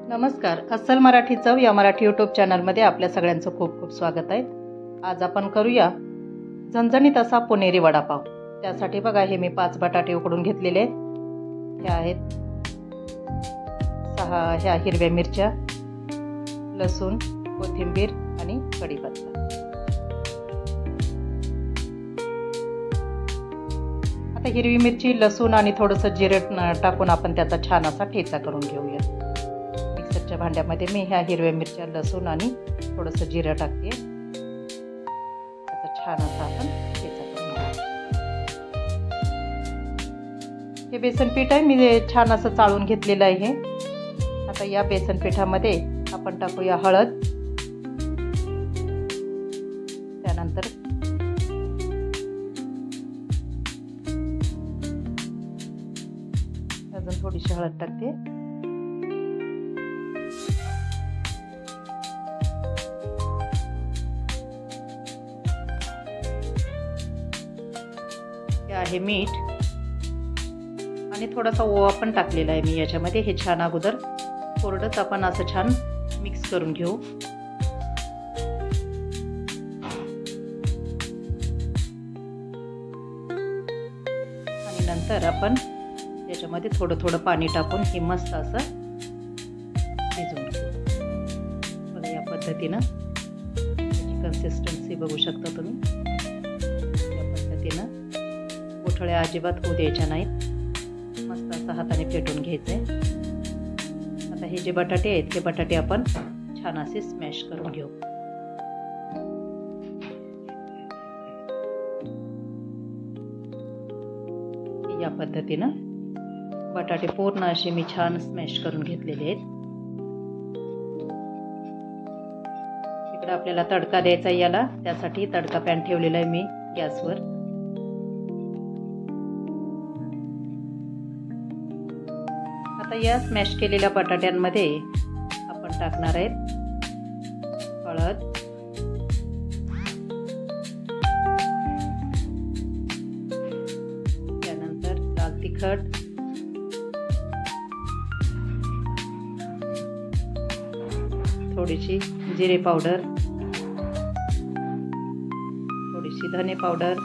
नमस्कार. अस्सल मराठी चव या मराठी यूट्यूब चॅनलमध्ये आपल्या सगळ्यांचं खूप खूप स्वागत आहे. आज आपण करूया झणझणीत असा पुणेरी वडापाव. त्यासाठी बघा हे मी 5 बटाटे उकडून घेतलेले आहेत. हे आहेत 6 ह्या हिरव्या मिरच्या, लसूण, कोथिंबीर आणि कढीपत्ता. आता हिरवी मिरची, लसूण आणि थोडंसं जिरं टाकून आपण त्याचा छान असा ठेचा करून घेऊया. मिक्सरच्या भांड्यामध्ये मी ह्या हिरव्या मिरच्या, लसूण आणि थोडंसं जिरं टाकते. त्याचा छान असा आपण ठेचा करून घेऊ. हे बेसन पीठ आहे, मी छान असं चाळून घेतलेलं आहे. आता या बेसन पिठामध्ये आपण टाकूया हळद, त्यानंतर अजून थोडीशी हळद टाकते. हे आहे मीठ आणि थोडासा ओवा पण टाकलेला आहे मी याच्यामध्ये. हे छान अगोदर कोरडंच आपण असं छान मिक्स करून घेऊ. आणि नंतर आपण याच्यामध्ये थोडं थोडं पाणी टाकून हे मस्त असं भिजवून घेऊ. बघा या पद्धतीनं त्याची कन्सिस्टन्सी बघू शकता तुम्ही. या पद्धतीनं गोठळ्या अजिबात होऊ द्यायच्या नाहीत. मस्त असं हाताने फेटून घ्यायचंय. आता हे जे बटाटे आहेत ते बटाटे आपण छान असे स्मॅश करून घेऊ. या पद्धतीनं बटाटे पूर्ण असे मी छान स्मॅश करून घेतलेले आहेत. इकडे आपल्याला तडका द्यायचा याला. त्यासाठी तडका पॅन ठेवलेला आहे मी गॅसवर. आता या स्मॅश केलेल्या बटाट्यांमध्ये आपण टाकणार आहेत हळद, त्यानंतर लाल तिखट, थोडीशी जिरे पावडर, थोडीशी धने पावडर,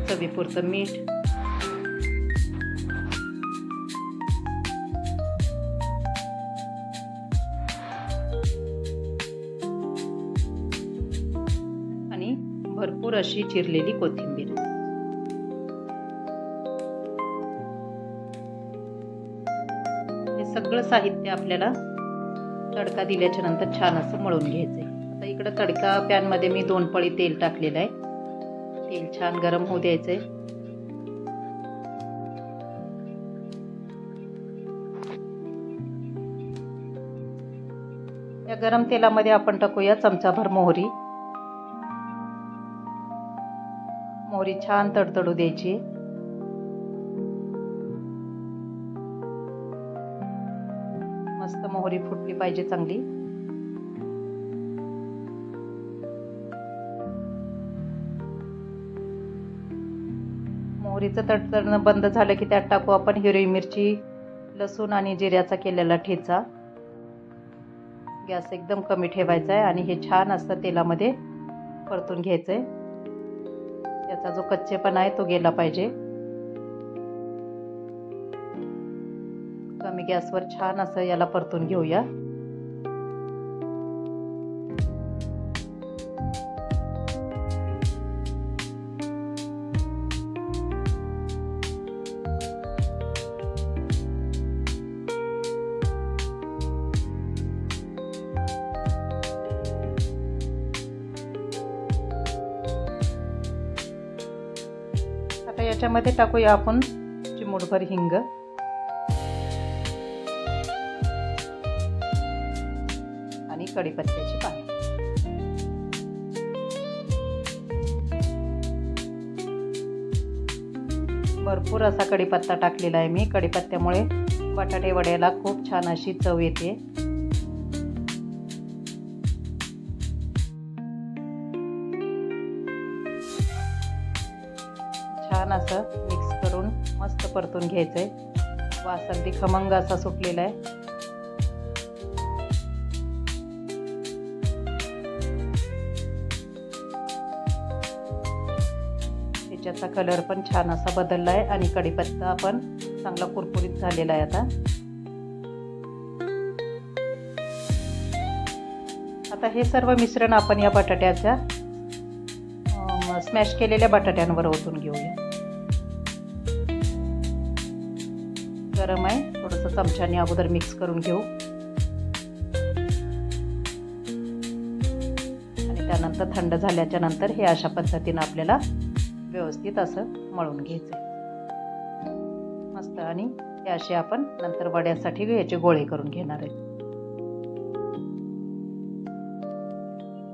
चवीपुरतं मीठ, आणि भरपूर अशी चिरलेली कोथिंबीर. हे सगळं साहित्य आपल्याला तडका दिल्याच्या नंतर छान असं मळून घ्यायचंय. आता इकडं तडका पॅन मध्ये मी 2 पळी तेल टाकलेलं आहे. तेल छान गरम होऊ द्यायचंय. या गरम तेलामध्ये आपण टाकूया चमचाभर मोहरी. मोहरी छान तडतडू द्यायची. मस्त मोहरी फुटली पाहिजे चांगली. मोहरीचं तडतडणं बंद झालं की त्यात टाकू आपण हिरवी मिरची, लसूण आणि जिऱ्याचा केलेला ठेचा. गॅस एकदम कमी ठेवायचा आहे आणि हे छान असं तेलामध्ये परतून घ्यायचंय. त्याचा जो कच्चेपणा आहे तो गेला पाहिजे. कमी गॅसवर छान असं याला परतून घेऊया. आता याच्यामध्ये टाकूया आपण चिमूटभर हिंग, आणि कढीपत्त्याची पाने. भरपूर असा कढीपत्ता टाकलेला आहे मी. कढीपत्त्यामुळे बटाटे वड्याला खूप छान अशी चव येते. छान असं मिक्स करून मस्त परतून घ्यायचं आहे. वास अगदी खमंग असा सुटलेला आहे. त्याचा कलर पण छान असा बदलला आहे आणि कढीपत्ता पण चांगला कुरकुरीत झालेला आहे. आता हे सर्व मिश्रण आपण या बटाट्याच्या स्मॅश केलेल्या बटाट्यांवर ओतून घेऊया. गरम आहे, थोडंसं चमच्याने अगोदर मिक्स करून घेऊ आणि त्यानंतर थंड झाल्याच्या नंतर हे अशा पद्धतीने आपल्याला व्यवस्थित असं मळून घ्यायचं मस्त. आणि हे असे आपण नंतर वड्यासाठी याचे गोळे करून घेणार आहे.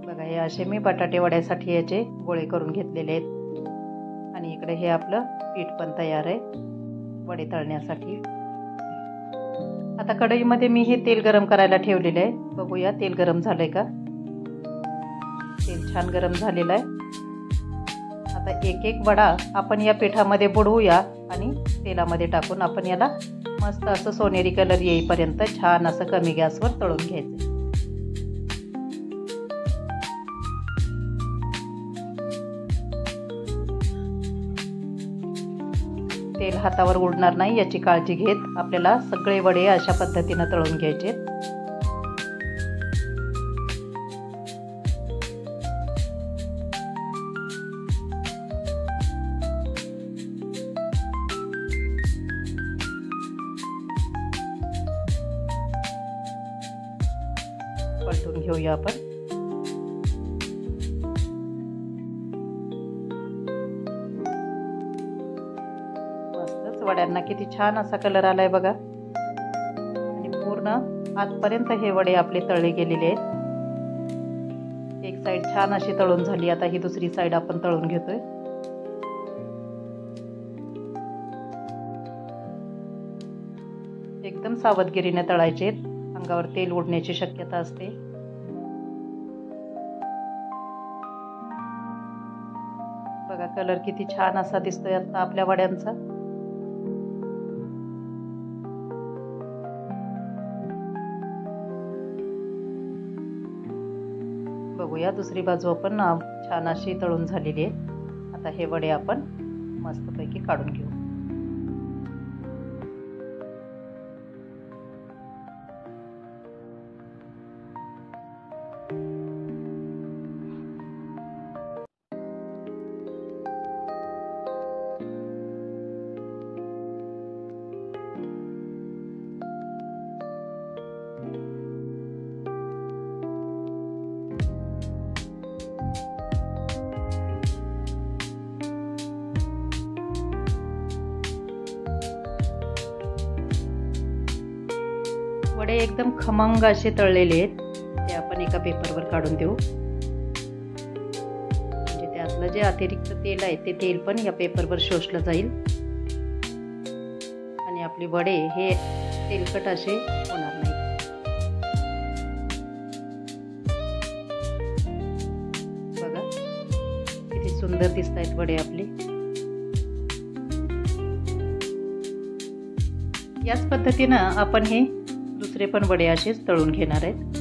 बघा, हे असे मी बटाटे वड्यासाठी याचे गोळे करून घेतलेले आहेत. आणि इकडे हे आपलं पीठ पण तयार आहे वडे तळण्यासाठी. आता कढईमध्ये मी हे तेल गरम करायला ठेवलेलं आहे. बघूया तेल गरम झालंय का. तेल छान गरम झालेलं आहे. आता एक एक वडा आपण या पिठामध्ये बुडवूया आणि तेलामध्ये टाकून आपण याला मस्त असं सोनेरी कलर येईपर्यंत छान असं कमी गॅसवर तळून घ्यायचं. तेल हातावर उडणार नाही याची काळजी घेत आपल्याला सगळे वडे अशा पद्धतीने तळून घ्यायचे. पलटून घेऊया आपण. मस्तच वड्यांना किती छान असा कलर आलाय बघा. आणि पूर्ण आतपर्यंत हे वडे आपले तळले गेलेले आहेत. एक साइड छान अशी तळून झाली. आता ही दुसरी साइड आपण तळून घेतोय. एकदम सावधगिरीने तळायचे, अंगावर तेल उडण्याची शक्यता असते. बघा कलर किती छान असा दिसतोय आता आपल्या वड्यांचा. बघूया दुसरी बाजू पण छान अशी तळून झालेली आहे. आता हे वडे आपण मस्तपैकी काढून घेऊ. वडे एकदम खमंग असे तळलेले आहेत. ते आपण एका पेपरवर काढून देऊ. म्हणजे त्यातलं जे अतिरिक्त तेल आहे ते तेल पण या पेपरवर शोषलं जाईल आणि आपले वडे हे तेलकट असे होणार नाही. बघा किती सुंदर दिसत आहेत वडे आपले. याच पद्धतीनं आपण हे दुसरे पण वडे असेच तळून घेणार आहेत.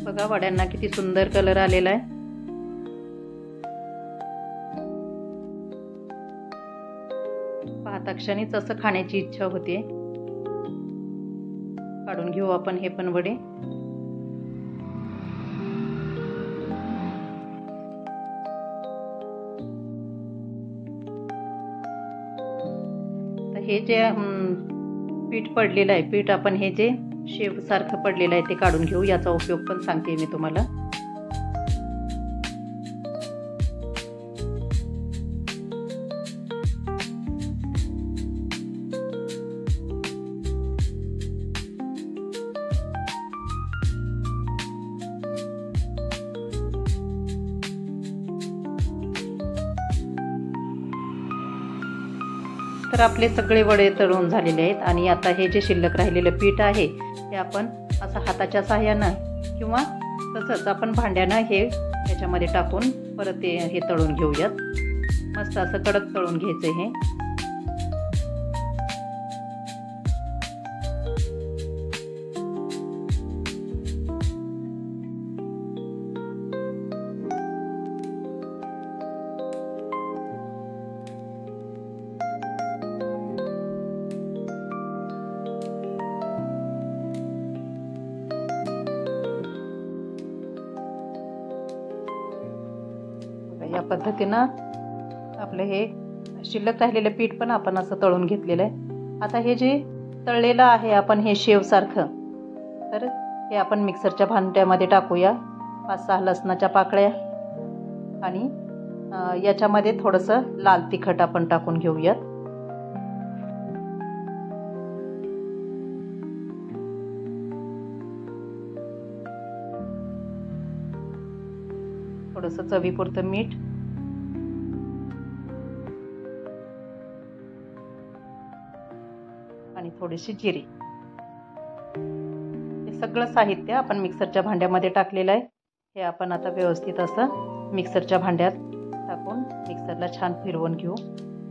बघा वड्यांना किती सुंदर कलर आलेला आहे. पाहता क्षणीच असं खाण्याची इच्छा होते. काढून घेऊ आपण हे पण वडे. हे जे पीठ पडलेलं आहे, पीठ आपण हे जे शेव सारखं पडलेलं आहे ते काढून घेऊ. याचा उपयोग पण सांगते मी तुम्हाला. तर आपले सगळे वडे तळून झालेले आहेत आणि आता हे जे शिल्लक राहिलेलं पीठ आहे ते आपण असं हाताच्या सहाय्यानं किंवा तसंच आपण भांड्यानं हे त्याच्यामध्ये टाकून परत हे तळून घेऊयात. मस्त असं कडक तळून घ्यायचं हे. या पद्धतीनं आपलं हे शिल्लक राहिलेलं पीठ पण आपण असं तळून घेतलेलं आहे. आता हे जे तळलेलं आहे आपण हे शेव सारखं, तर हे आपण मिक्सरच्या भांड्यामध्ये टाकूया. 5-6 लसणाच्या पाकळ्या आणि याच्यामध्ये थोडंसं लाल तिखट आपण टाकून घेऊयात. थोडंसं चवीपुरतं मीठ आणि थोडीशी जिरी. हे सगळं साहित्य आपण मिक्सरच्या भांड्यामध्ये टाकलेलं आहे. हे आपण आता व्यवस्थित असं मिक्सरच्या भांड्यात टाकून मिक्सरला छान फिरवून घेऊ.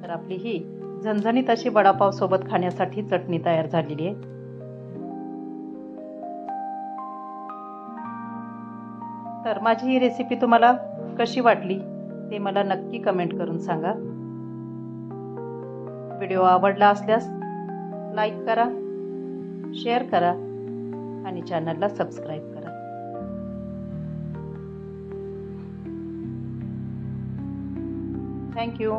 तर आपली ही झणझणीत अशी वडापाव सोबत खाण्यासाठी चटणी तयार झालेली आहे. तर माझी ही रेसिपी तुम्हाला कशी वाटली ते मला नक्की कमेंट करून सांगा. व्हिडिओ आवडला असल्यास लाईक करा, शेअर करा आणि चॅनलला सबस्क्राईब करा. थँक्यू.